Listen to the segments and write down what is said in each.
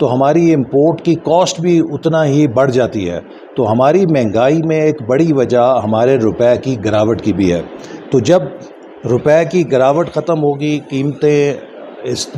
تو ہماری امپورٹ کی کاسٹ بھی اتنا ہی بڑھ جاتی ہے. تو ہماری مہنگائی میں ایک بڑی وجہ ہمارے روپے کی گراوٹ کی بھی ہے. تو جب روپے کی گراوٹ ختم ہوگی، قیمتیں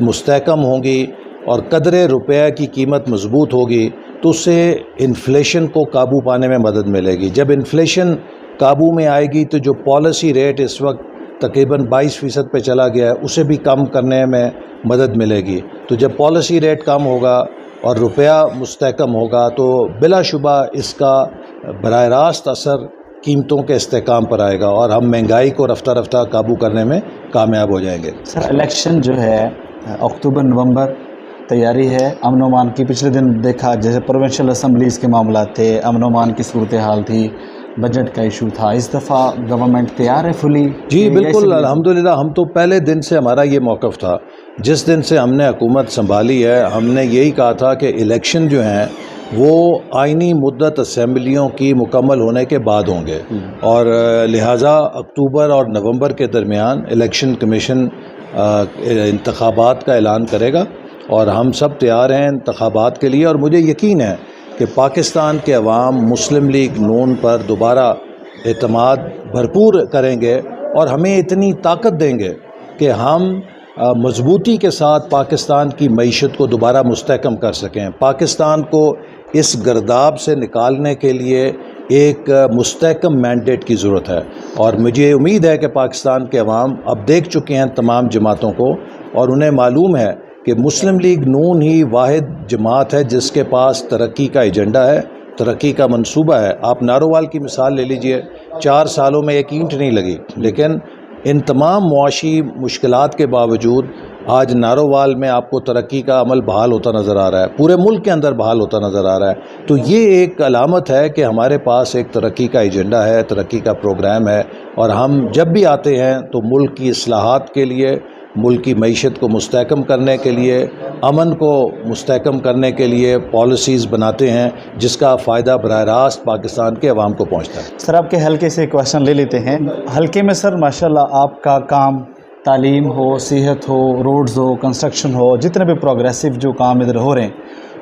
مستحکم ہوں گی اور قدر روپے کی قیمت مضبوط ہوگی تو اس سے انفلیشن کو قابو پانے میں مدد ملے گی. جب انفلیشن قابو میں آئے گی تو جو پالیسی ریٹ اس وقت تقریباً 22% پہ چلا گیا ہے اسے بھی کم کرنے میں مدد ملے گی. تو جب پالیسی ریٹ کم ہوگا اور روپیہ مستحکم ہوگا تو بلا شبہ اس کا براہ راست اثر قیمتوں کے استحکام پر آئے گا اور ہم مہنگائی کو رفتہ رفتہ قابو کرنے میں کامیاب ہو جائیں گے. سر الیکشن جو ہے اکتوبر نومبر تیاری ہے، امن و امان کی. پچھلے دن دیکھا جیسے پروونشل اسمبلیز کے معاملات تھے، امن و امان کی صورتحال تھی، بجٹ کا ایشو تھا. اس دفعہ گورنمنٹ تیار ہے فلی؟ جی بالکل، الحمدللہ. ہم تو پہلے دن سے ہمارا یہ موقف تھا، جس دن سے ہم نے حکومت سنبھالی ہے ہم نے یہی کہا تھا کہ الیکشن جو ہیں وہ آئینی مدت اسمبلیوں کی مکمل ہونے کے بعد ہوں گے اور لہٰذا اکتوبر اور نومبر کے درمیان الیکشن کمیشن انتخابات کا اعلان کرے گا اور ہم سب تیار ہیں انتخابات کے لیے. اور مجھے یقین ہے کہ پاکستان کے عوام مسلم لیگ نون پر دوبارہ اعتماد بھرپور کریں گے اور ہمیں اتنی طاقت دیں گے کہ ہم مضبوطی کے ساتھ پاکستان کی معیشت کو دوبارہ مستحکم کر سکیں. پاکستان کو اس گرداب سے نکالنے کے لیے ایک مستحکم مینڈیٹ کی ضرورت ہے اور مجھے امید ہے کہ پاکستان کے عوام اب دیکھ چکے ہیں تمام جماعتوں کو اور انہیں معلوم ہے کہ مسلم لیگ نون ہی واحد جماعت ہے جس کے پاس ترقی کا ایجنڈا ہے، ترقی کا منصوبہ ہے. آپ نارووال کی مثال لے لیجئے، 4 سالوں میں ایک اینٹ نہیں لگی، لیکن ان تمام معاشی مشکلات کے باوجود آج نارووال میں آپ کو ترقی کا عمل بحال ہوتا نظر آ رہا ہے، پورے ملک کے اندر بحال ہوتا نظر آ رہا ہے. تو یہ ایک علامت ہے کہ ہمارے پاس ایک ترقی کا ایجنڈا ہے، ترقی کا پروگرام ہے اور ہم جب بھی آتے ہیں تو ملک کی اصلاحات کے لیے، ملک کی معیشت کو مستحکم کرنے کے لیے، امن کو مستحکم کرنے کے لیے پالیسیز بناتے ہیں جس کا فائدہ براہ راست پاکستان کے عوام کو پہنچتا ہے. سر آپ کے حلقے سے کویشچن لے لیتے ہیں. حلقے میں سر ماشاءاللہ آپ کا کام، تعلیم ہو، صحت ہو، روڈز ہو، کنسٹرکشن ہو، جتنے بھی پروگریسو جو کام ادھر ہو رہے ہیں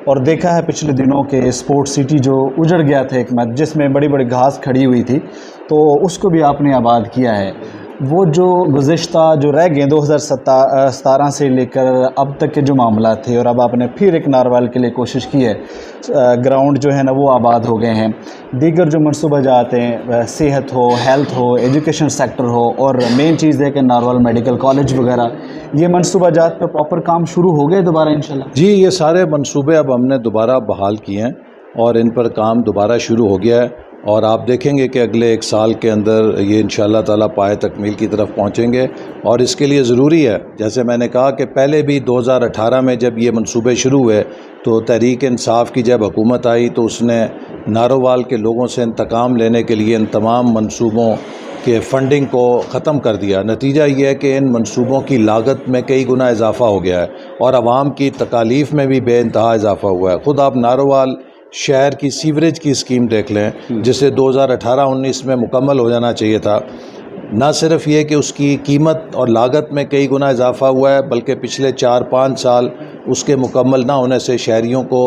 اور دیکھا ہے پچھلے دنوں کے اسپورٹ سٹی جو اجڑ گیا تھا ایک میں جس میں بڑی بڑی گھاس کھڑی ہوئی تھی تو اس کو بھی آپ نے آباد کیا ہے. وہ جو گزشتہ جو رہ گئے 2017 سے لے کر اب تک کے جو معاملات تھے اور اب آپ نے پھر ایک ناروال کے لیے کوشش کی ہے، گراؤنڈ جو ہے نا وہ آباد ہو گئے ہیں. دیگر جو منصوبہ جات ہیں، صحت ہو، ہیلتھ ہو، ایجوکیشن سیکٹر ہو اور مین چیز ہے کہ ناروال میڈیکل کالج وغیرہ، یہ منصوبہ جات پہ پراپر کام شروع ہو گئے دوبارہ انشاءاللہ؟ جی یہ سارے منصوبے اب ہم نے دوبارہ بحال کیے ہیں اور ان پر کام دوبارہ شروع ہو گیا ہے اور آپ دیکھیں گے کہ اگلے 1 سال کے اندر یہ انشاءاللہ تعالیٰ پائے تکمیل کی طرف پہنچیں گے. اور اس کے لیے ضروری ہے، جیسے میں نے کہا کہ پہلے بھی 2018 میں جب یہ منصوبے شروع ہوئے تو تحریک انصاف کی جب حکومت آئی تو اس نے نارووال کے لوگوں سے انتقام لینے کے لیے ان تمام منصوبوں کے فنڈنگ کو ختم کر دیا. نتیجہ یہ ہے کہ ان منصوبوں کی لاگت میں کئی گنا اضافہ ہو گیا ہے اور عوام کی تکالیف میں بھی بے انتہا اضافہ ہوا ہے. خود آپ نارووال شہر کی سیوریج کی اسکیم دیکھ لیں جسے 2018-19 میں مکمل ہو جانا چاہیے تھا. نہ صرف یہ کہ اس کی قیمت اور لاگت میں کئی گنا اضافہ ہوا ہے بلکہ پچھلے 4-5 سال اس کے مکمل نہ ہونے سے شہریوں کو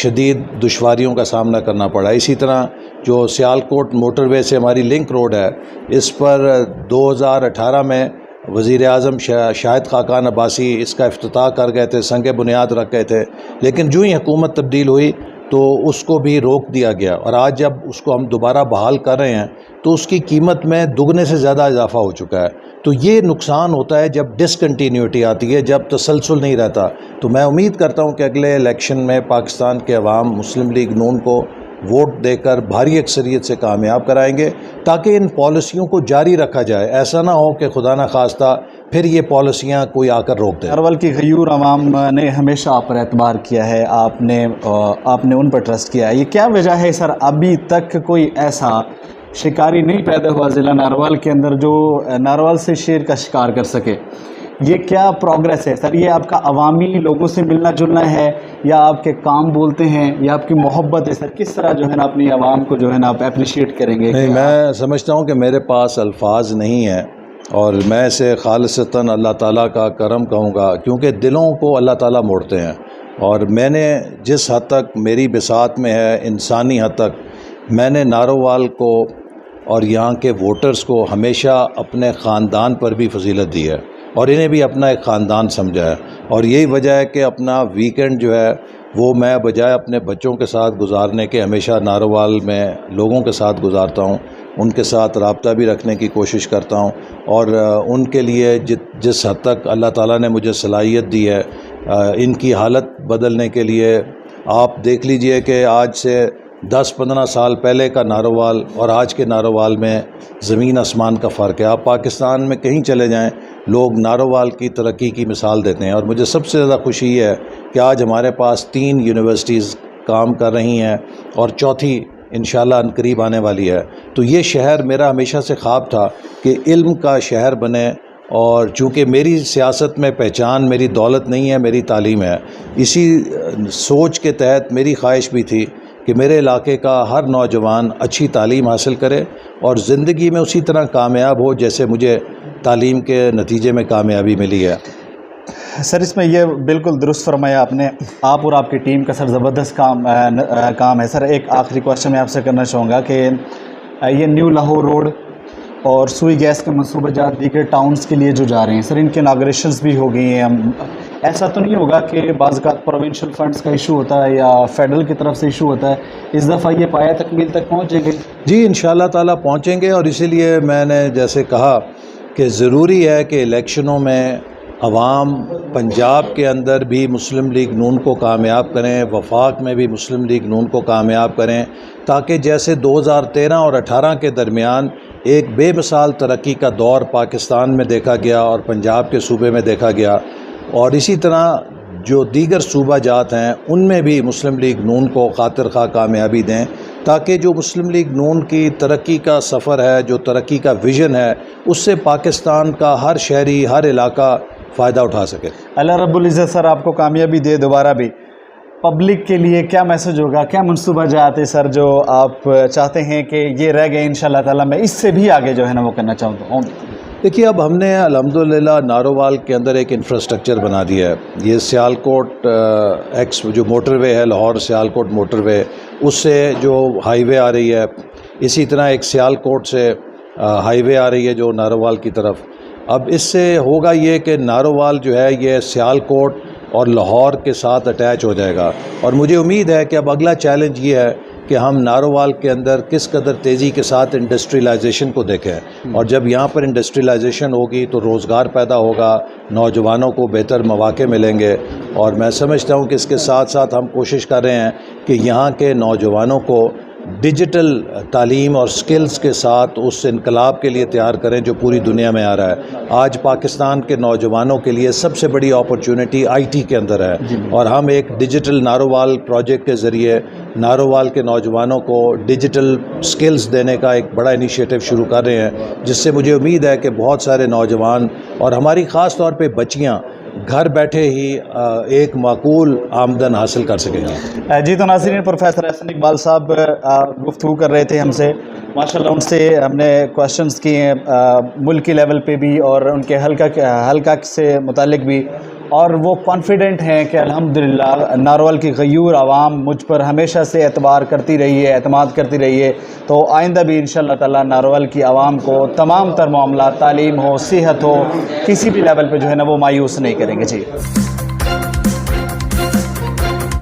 شدید دشواریوں کا سامنا کرنا پڑا. اسی طرح جو سیالکوٹ موٹر وے سے ہماری لنک روڈ ہے، اس پر 2018 میں وزیر اعظم شاہد خاقان عباسی اس کا افتتاح کر گئے تھے، سنگ بنیاد رکھ گئے تھے، لیکن جو ہی حکومت تبدیل ہوئی تو اس کو بھی روک دیا گیا اور آج جب اس کو ہم دوبارہ بحال کر رہے ہیں تو اس کی قیمت میں دگنے سے زیادہ اضافہ ہو چکا ہے. تو یہ نقصان ہوتا ہے جب ڈسکنٹینیوٹی آتی ہے، جب تسلسل نہیں رہتا. تو میں امید کرتا ہوں کہ اگلے الیکشن میں پاکستان کے عوام مسلم لیگ نون کو ووٹ دے کر بھاری اکثریت سے کامیاب کرائیں گے تاکہ ان پالیسیوں کو جاری رکھا جائے. ایسا نہ ہو کہ خدا نخواستہ پھر یہ پالیسیاں کوئی آ کر روک دے. ناروال کی غیور عوام نے ہمیشہ آپ پر اعتبار کیا ہے، آپ نے ان پر ٹرسٹ کیا ہے. یہ کیا وجہ ہے سر ابھی تک کوئی ایسا شکاری نہیں پیدا ہوا ضلع ناروال کے اندر جو ناروال سے شیر کا شکار کر سکے؟ یہ کیا پروگریس ہے سر؟ یہ آپ کا عوامی لوگوں سے ملنا جلنا ہے یا آپ کے کام بولتے ہیں یا آپ کی محبت ہے سر؟ کس طرح جو ہے نا اپنی عوام کو جو ہے نا آپ اپریشیٹ کریں گے؟ نہیں، میں سمجھتا ہوں کہ میرے پاس الفاظ نہیں ہیں اور میں اسے خالصتاً اللہ تعالیٰ کا کرم کہوں گا، کیونکہ دلوں کو اللہ تعالیٰ موڑتے ہیں اور میں نے جس حد تک میری بساط میں ہے انسانی حد تک، میں نے نارووال کو اور یہاں کے ووٹرز کو ہمیشہ اپنے خاندان پر بھی فضیلت دی ہے اور انہیں بھی اپنا ایک خاندان سمجھا ہے، اور یہی وجہ ہے کہ اپنا ویکنڈ جو ہے وہ میں بجائے اپنے بچوں کے ساتھ گزارنے کے ہمیشہ نارووال میں لوگوں کے ساتھ گزارتا ہوں، ان کے ساتھ رابطہ بھی رکھنے کی کوشش کرتا ہوں، اور ان کے لیے جس حد تک اللہ تعالیٰ نے مجھے صلاحیت دی ہے ان کی حالت بدلنے کے لیے، آپ دیکھ لیجئے کہ آج سے 10-15 سال پہلے کا نارووال اور آج کے نارووال میں زمین آسمان کا فرق ہے۔ آپ پاکستان میں کہیں چلے جائیں، لوگ نارووال کی ترقی کی مثال دیتے ہیں، اور مجھے سب سے زیادہ خوشی یہ ہے کہ آج ہمارے پاس 3 یونیورسٹیز کام کر رہی ہیں اور چوتھی انشاءاللہ عنقریب آنے والی ہے۔ تو یہ شہر میرا ہمیشہ سے خواب تھا کہ علم کا شہر بنے، اور چونکہ میری سیاست میں پہچان میری دولت نہیں ہے، میری تعلیم ہے، اسی سوچ کے تحت میری خواہش بھی تھی کہ میرے علاقے کا ہر نوجوان اچھی تعلیم حاصل کرے اور زندگی میں اسی طرح کامیاب ہو جیسے مجھے تعلیم کے نتیجے میں کامیابی ملی ہے۔ سر اس میں یہ بالکل درست فرمایا آپ نے، آپ اور آپ کی ٹیم کا سر زبردست کام ہے۔ سر ایک آخری کوشچن میں آپ سے کرنا چاہوں گا کہ یہ نیو لاہور روڈ اور سوئی گیس کے منصوبہ جات دیگر ٹاؤنز کے لیے جو جا رہے ہیں سر، ان کے اناگریشنز بھی ہو گئی ہیں، ایسا تو نہیں ہوگا کہ بعض اوقات پروونشل فنڈز کا ایشو ہوتا ہے یا فیڈرل کی طرف سے ایشو ہوتا ہے، اس دفعہ یہ پایہ تکمیل تک پہنچیں گے؟ جی انشاءاللہ تعالیٰ پہنچیں گے، اور اسی لیے میں نے جیسے کہا کہ ضروری ہے کہ الیکشنوں میں عوام پنجاب کے اندر بھی مسلم لیگ نون کو کامیاب کریں، وفاق میں بھی مسلم لیگ نون کو کامیاب کریں، تاکہ جیسے 2013 اور 18 کے درمیان ایک بے مثال ترقی کا دور پاکستان میں دیکھا گیا اور پنجاب کے صوبے میں دیکھا گیا، اور اسی طرح جو دیگر صوبہ جات ہیں ان میں بھی مسلم لیگ نون کو خاطر خواہ کامیابی دیں، تاکہ جو مسلم لیگ نون کی ترقی کا سفر ہے، جو ترقی کا ویژن ہے، اس سے پاکستان کا ہر شہری، ہر علاقہ فائدہ اٹھا سکے۔ اللہ رب العزت سر آپ کو کامیابی دے دوبارہ بھی۔ پبلک کے لیے کیا میسج ہوگا، کیا منصوبہ جات ہے سر جو آپ چاہتے ہیں کہ یہ رہ گئے انشاءاللہ تعالیٰ میں اس سے بھی آگے جو ہے نا وہ کرنا چاہتا ہوں؟ دیکھیے اب ہم نے الحمدللہ نارووال کے اندر ایک انفراسٹرکچر بنا دیا ہے، یہ سیالکوٹ ایکس جو موٹر وے ہے، لاہور سیالکوٹ موٹر وے، اس سے جو ہائی وے آ رہی ہے، اسی طرح ایک سیالکوٹ سے ہائی وے آ رہی ہے جو نارووال کی طرف۔ اب اس سے ہوگا یہ کہ نارووال جو ہے یہ سیالکوٹ اور لاہور کے ساتھ اٹیچ ہو جائے گا، اور مجھے امید ہے کہ اب اگلا چیلنج یہ ہے کہ ہم نارووال کے اندر کس قدر تیزی کے ساتھ انڈسٹریلائزیشن کو دیکھیں، اور جب یہاں پر انڈسٹریلائزیشن ہوگی تو روزگار پیدا ہوگا، نوجوانوں کو بہتر مواقع ملیں گے، اور میں سمجھتا ہوں کہ اس کے ساتھ ساتھ ہم کوشش کر رہے ہیں کہ یہاں کے نوجوانوں کو ڈیجیٹل تعلیم اور سکلز کے ساتھ اس انقلاب کے لیے تیار کریں جو پوری دنیا میں آ رہا ہے۔ آج پاکستان کے نوجوانوں کے لیے سب سے بڑی اپرچونٹی آئی ٹی کے اندر ہے، اور ہم ایک ڈیجیٹل نارووال پروجیکٹ کے ذریعے نارووال کے نوجوانوں کو ڈیجیٹل سکلز دینے کا ایک بڑا انیشیٹو شروع کر رہے ہیں، جس سے مجھے امید ہے کہ بہت سارے نوجوان اور ہماری خاص طور پہ بچیاں گھر بیٹھے ہی ایک معقول آمدن حاصل کر سکیں گے۔ جی تو ناظرین، پروفیسر احسن اقبال صاحب گفتگو کر رہے تھے ہم سے، ماشاءاللہ ان سے ہم نے کویشچنز کیے ہیں ملکی لیول پہ بھی اور ان کے حلقہ سے متعلق بھی، اور وہ کانفیڈنٹ ہیں کہ الحمدللہ نارووال کی غیور عوام مجھ پر ہمیشہ سے اعتبار کرتی رہی ہے، اعتماد کرتی رہی ہے، تو آئندہ بھی انشاءاللہ تعالیٰ نارووال کی عوام کو تمام تر معاملات، تعلیم ہو، صحت ہو، کسی بھی لیول پہ جو ہے نا وہ مایوس نہیں کریں گے۔ جی